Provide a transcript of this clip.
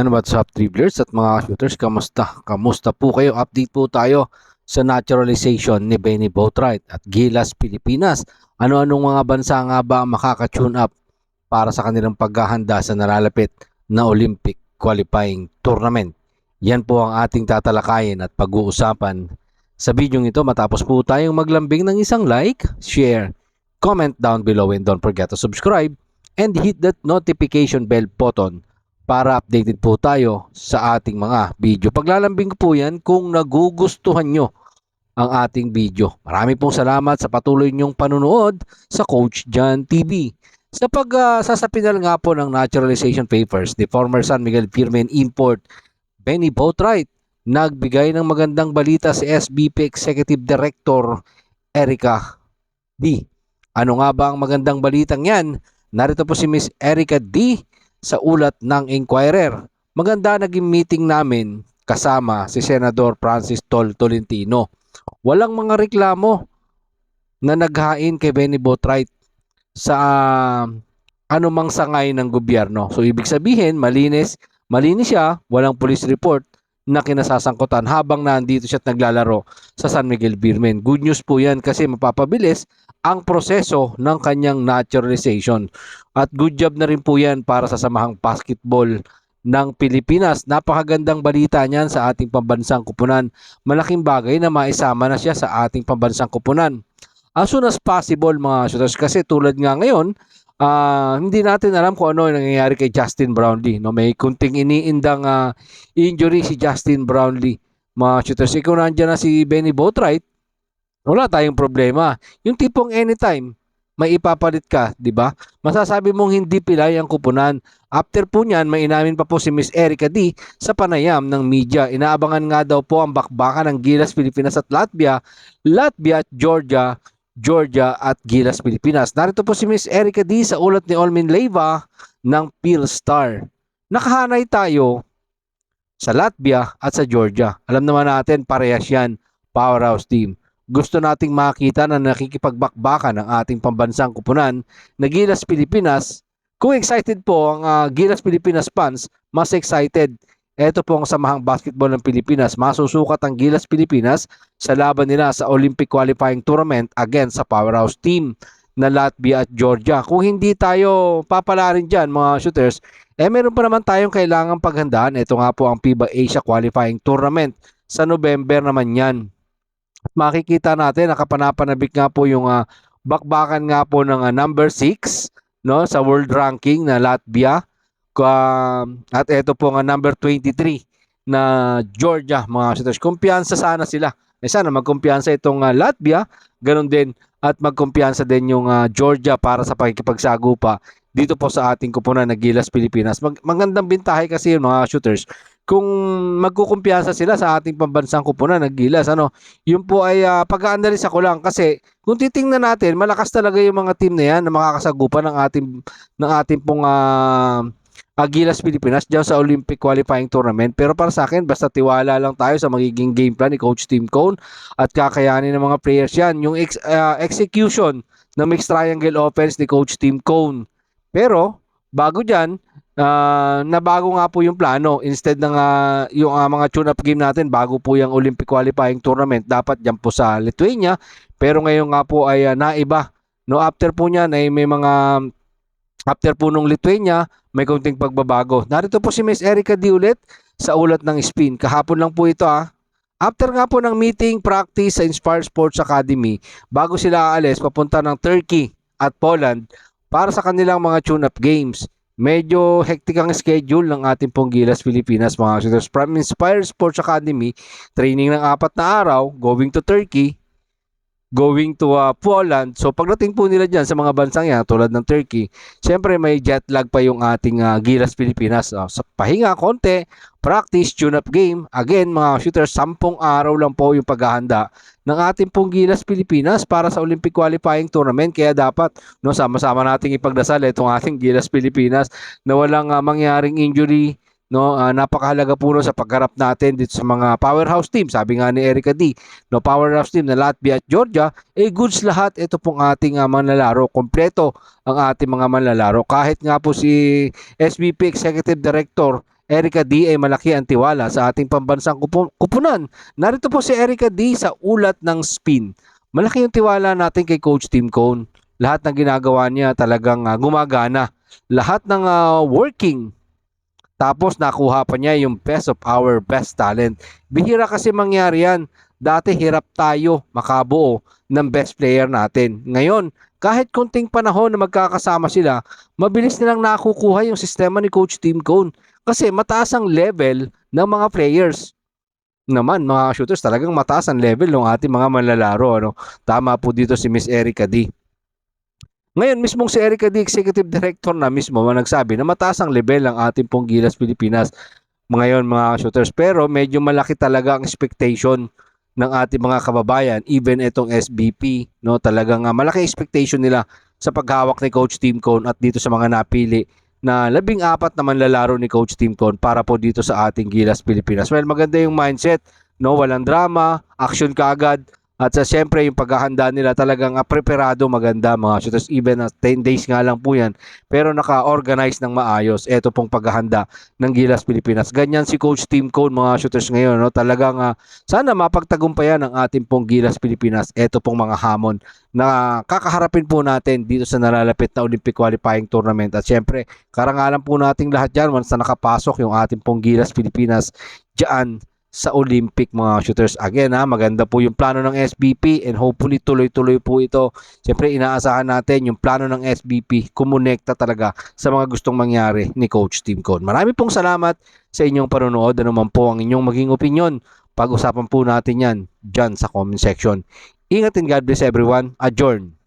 Yan, what's up dribblers at mga shooters, kamusta? Kamusta po kayo? Update po tayo sa naturalization ni Benny Boatwright at Gilas Pilipinas. Ano-anong mga bansa nga ba ang makaka-tune up para sa kanilang paghahanda sa nalalapit na Olympic qualifying tournament? Yan po ang ating tatalakayin at pag-uusapan sa video ito matapos po tayong maglambing ng isang like, share, comment down below, and don't forget to subscribe and hit that notification bell button para updated po tayo sa ating mga video. Paglalambing ko po yan kung nagugustuhan nyo ang ating video. Marami pong salamat sa patuloy nyong panunood sa Coach John TV. Sa pagsasapinal nga po ng naturalization papers, the former San Miguel Firmen import Benny Boatwright, nagbigay ng magandang balita si SBP Executive Director Erica D. Ano nga ba ang magandang balitang yan? Narito po si Miss Erica D. sa ulat ng Inquirer. Maganda naging meeting namin kasama si Senador Francis Tolentino. Walang mga reklamo na naghain kay Benny Boatwright sa anumang sangay ng gobyerno. So ibig sabihin, malinis siya, walang police report na kinasasangkutan habang nandito siya at naglalaro sa San Miguel Firmen. Good news po yan kasi mapapabilis ang proseso ng kanyang naturalization. At good job na rin po yan para sa Samahang Basketball ng Pilipinas. Napakagandang balita niyan sa ating pambansang kupunan. Malaking bagay na maisama na siya sa ating pambansang kupunan. As soon as possible mga shooters, kasi tulad nga ngayon, hindi natin alam kung ano yung nangyayari kay Justin Brownlee. No? May kunting iniindang injury si Justin Brownlee. Mga shooters, kung nandiyan na si Benny Boatwright, wala tayong problema. Yung tipong anytime, may ipapalit ka, di ba? Masasabi mong hindi pilay ang kupunan. After po niyan, may inamin pa po si Miss Erica D. sa panayam ng media. Inaabangan nga daw po ang bakbakan ng Gilas Pilipinas at Latvia at Georgia at Gilas Pilipinas. Narito po si Miss Erica D. sa ulat ni Olmin Leiva ng Philstar. Nakahanay tayo sa Latvia at sa Georgia. Alam naman natin, parehas yan, powerhouse team. Gusto nating makita na nakikipagbakbakan ng ating pambansang kupunan na Gilas Pilipinas. Kung excited po ang Gilas Pilipinas fans, mas excited. Ito po ang Samahang Basketball ng Pilipinas. Masusukat ang Gilas Pilipinas sa laban nila sa Olympic qualifying tournament against sa powerhouse team na Latvia at Georgia. Kung hindi tayo papalarin dyan mga shooters, meron pa naman tayong kailangang paghandaan. Ito nga po ang FIBA Asia qualifying tournament. Sa November naman yan. At makikita natin, nakapanapanabik nga po yung bakbakan nga po ng number 6 no, sa world ranking na Latvia. At ito po nga number 23 na Georgia, mga shooters. Kumpiyansa sana sila. Sana magkumpiyansa itong Latvia, ganun din, at magkumpiyansa din yung Georgia para sa pakikipagsagupa dito po sa ating kupunan na Gilas Pilipinas. Magandang bintahe kasi yung mga shooters. Kung magkukumpiyansa sila sa ating pambansang kupunan na Gilas, yun po ay pag-aanalisa ko lang kasi kung titingnan natin, malakas talaga yung mga team na yan na makakasagupa ng ating pong Gilas Pilipinas diyan sa Olympic qualifying tournament. Pero para sa akin, basta tiwala lang tayo sa magiging game plan ni Coach Tim Cone at kakayanin ng mga players yan. Yung execution ng mixed triangle offense ni Coach Tim Cone. Pero bago dyan, nabago nga po yung plano. Instead ng yung mga tune-up game natin, bago po yung Olympic qualifying tournament, dapat dyan po sa Lithuania. Pero ngayon nga po ay naiba. No, after po niyan ay may mga after po nung Lithuania, may kaunting pagbabago. Narito po si Miss Erica D. ulit sa ulat ng Spin. Kahapon lang po ito After nga po ng meeting practice sa Inspire Sports Academy, bago sila aalis papunta ng Turkey at Poland para sa kanilang mga tune-up games. Medyo hectic ang schedule ng ating pong Gilas Pilipinas mga shooters. From Inspire Sports Academy, training ng 4 na araw, going to Turkey, going to Poland. So pagdating po nila dyan sa mga bansang yan, tulad ng Turkey, siyempre may jet lag pa yung ating Gilas Pilipinas. Sa pahinga, konti, practice, tune-up game. Again, mga shooters, 10 araw lang po yung paghahanda ng ating pong Gilas Pilipinas para sa Olympic qualifying tournament. Kaya dapat sama-sama nating ipagdasal itong ating Gilas Pilipinas na walang mangyaring injury. Napakahalaga po sa pagharap natin dito sa mga powerhouse team. Sabi nga ni Erica D, powerhouse team na Latvia at Georgia, goods lahat. Ito pong ating manlalaro. Kompleto ang ating mga manlalaro. Kahit nga po si SBP Executive Director Erica D ay malaki ang tiwala sa ating pambansang kupunan. Narito po si Erica D sa ulat ng spin. Malaki yung tiwala natin kay Coach Tim Cone. Lahat ng ginagawa niya talagang gumagana. Lahat ng working. Tapos nakuha pa niya yung best of our best talent. Bihira kasi mangyari yan. Dati hirap tayo makabuo ng best player natin. Ngayon, kahit konting panahon na magkakasama sila, mabilis nilang nakukuha yung sistema ni Coach Tim Cone. Kasi mataas ang level ng mga players. Naman, mga shooters, talagang mataas ang level ng ating mga manlalaro. Ano? Tama po dito si Miss Erica D. Ngayon, mismong si Erica D, Executive Director na mismo, nagsabi na mataas ang level ng ating pong Gilas Pilipinas ngayon mga shooters. Pero medyo malaki talaga ang expectation ng ating mga kababayan, even itong SBP, no, talagang malaki expectation nila sa paghawak ni Coach Tim Cone at dito sa mga napili na 14 na manlalaro ni Coach Tim Cone para po dito sa ating Gilas Pilipinas. Well, maganda yung mindset, no, walang drama, action kaagad. At sa siyempre yung paghahanda nila talagang preparado maganda mga shooters. Even 10 days nga lang po yan. Pero naka-organize ng maayos. Ito pong paghahanda ng Gilas Pilipinas. Ganyan si Coach Tim Cone mga shooters ngayon. No? Talagang sana mapagtagumpayan ng ating pong Gilas Pilipinas. Ito pong mga hamon na kakaharapin po natin dito sa nalalapit na Olympic Qualifying Tournament. At siyempre, karangalan po nating lahat dyan once na nakapasok yung ating pong Gilas Pilipinas dyan sa Olympic mga shooters. Again maganda po yung plano ng SBP and hopefully tuloy-tuloy po ito. Siyempre inaasahan natin yung plano ng SBP kumonekta talaga sa mga gustong mangyari ni Coach Tim Cone. Marami pong salamat sa inyong panonood. Ano man po ang inyong maging opinion, pag-usapan po natin yan dyan sa comment section. Ingat and God bless everyone. Adjourn.